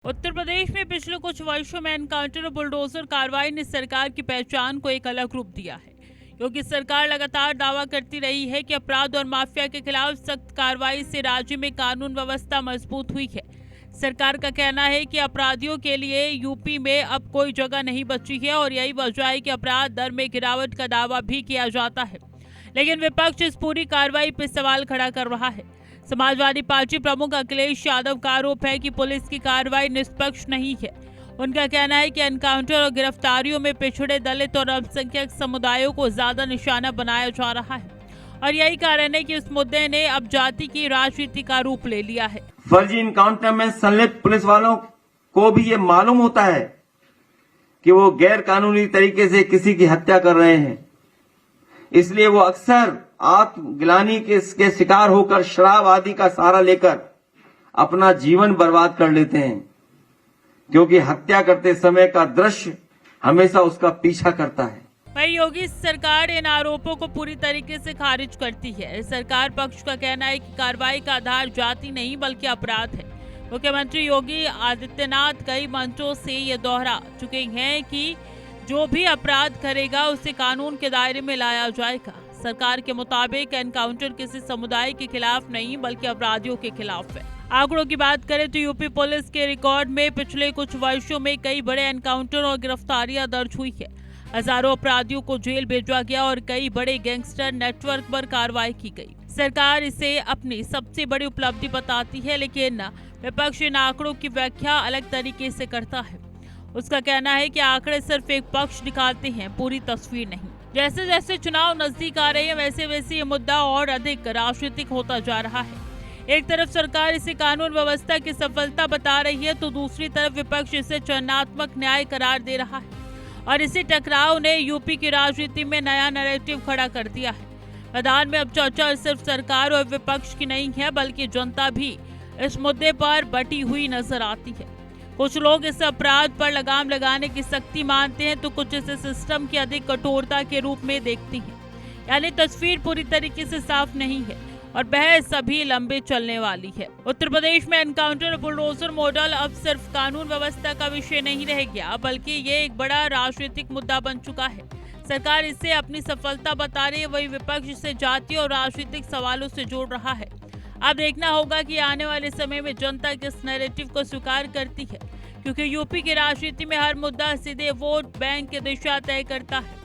उत्तर प्रदेश में पिछले कुछ वर्षों में एनकाउंटर और बुलडोजर कार्रवाई ने सरकार की पहचान को एक अलग रूप दिया है, क्योंकि सरकार लगातार दावा करती रही है कि अपराध और माफिया के खिलाफ सख्त कार्रवाई से राज्य में कानून व्यवस्था मजबूत हुई है। सरकार का कहना है कि अपराधियों के लिए यूपी में अब कोई जगह नहीं बची है और यही वजह है कि अपराध दर में गिरावट का दावा भी किया जाता है। लेकिन विपक्ष इस पूरी कार्रवाई पर सवाल खड़ा कर रहा है। समाजवादी पार्टी प्रमुख अखिलेश यादव का आरोप है कि पुलिस की कार्रवाई निष्पक्ष नहीं है। उनका कहना है कि एनकाउंटर और गिरफ्तारियों में पिछड़े, दलित और अल्पसंख्यक समुदायों को ज्यादा निशाना बनाया जा रहा है और यही कारण है कि इस मुद्दे ने अब जाति की राजनीति का रूप ले लिया है। फर्जी इनकाउंटर में संलिप्त पुलिस वालों को भी ये मालूम होता है कि वो गैर कानूनी तरीके से किसी की हत्या कर रहे हैं, इसलिए वो अक्सर आत्मग्लानि के शिकार होकर शराब आदि का सहारा लेकर अपना जीवन बर्बाद कर लेते हैं, क्योंकि हत्या करते समय का दृश्य हमेशा उसका पीछा करता है। वही योगी सरकार इन आरोपों को पूरी तरीके से खारिज करती है। सरकार पक्ष का कहना है कि कार्रवाई का आधार जाति नहीं बल्कि अपराध है। मुख्यमंत्री योगी आदित्यनाथ कई मंचों से ये दोहरा चुके हैं कि जो भी अपराध करेगा उसे कानून के दायरे में लाया जाएगा। सरकार के मुताबिक एनकाउंटर किसी समुदाय के खिलाफ नहीं बल्कि अपराधियों के खिलाफ है। आंकड़ों की बात करें तो यूपी पुलिस के रिकॉर्ड में पिछले कुछ वर्षों में कई बड़े एनकाउंटर और गिरफ्तारियां दर्ज हुई है। हजारों अपराधियों को जेल भेजा गया और कई बड़े गैंगस्टर नेटवर्क पर कार्रवाई की गई। सरकार इसे अपनी सबसे बड़ी उपलब्धि बताती है, लेकिन विपक्ष इन आंकड़ों की व्याख्या अलग तरीके से करता है। उसका कहना है कि आंकड़े सिर्फ एक पक्ष दिखाते हैं, पूरी तस्वीर नहीं। जैसे जैसे चुनाव नजदीक आ रहे हैं वैसे वैसे ये मुद्दा और अधिक राजनीतिक होता जा रहा है। एक तरफ सरकार इसे कानून व्यवस्था की सफलता बता रही है तो दूसरी तरफ विपक्ष इसे चयनात्मक न्याय करार दे रहा है और इसी टकराव ने यूपी की राजनीति में नया नैरेटिव खड़ा कर दिया है। मैदान में अब चर्चा सिर्फ सरकार और विपक्ष की नहीं है बल्कि जनता भी इस मुद्दे पर बटी हुई नजर आती है। कुछ लोग इस अपराध पर लगाम लगाने की सख्ती मानते हैं तो कुछ इसे सिस्टम की अधिक कठोरता के रूप में देखती हैं। यानी तस्वीर पूरी तरीके से साफ नहीं है और बहस अभी लंबे चलने वाली है। उत्तर प्रदेश में एनकाउंटर और बुलडोजर मॉडल अब सिर्फ कानून व्यवस्था का विषय नहीं रह गया बल्कि ये एक बड़ा राजनीतिक मुद्दा बन चुका है। सरकार इसे अपनी सफलता बता रही है, वही विपक्ष इसे जातीय और राजनीतिक सवालों से जोड़ रहा है। अब देखना होगा कि आने वाले समय में जनता किस नैरेटिव को स्वीकार करती है, क्योंकि यूपी की राजनीति में हर मुद्दा सीधे वोट बैंक की दिशा तय करता है।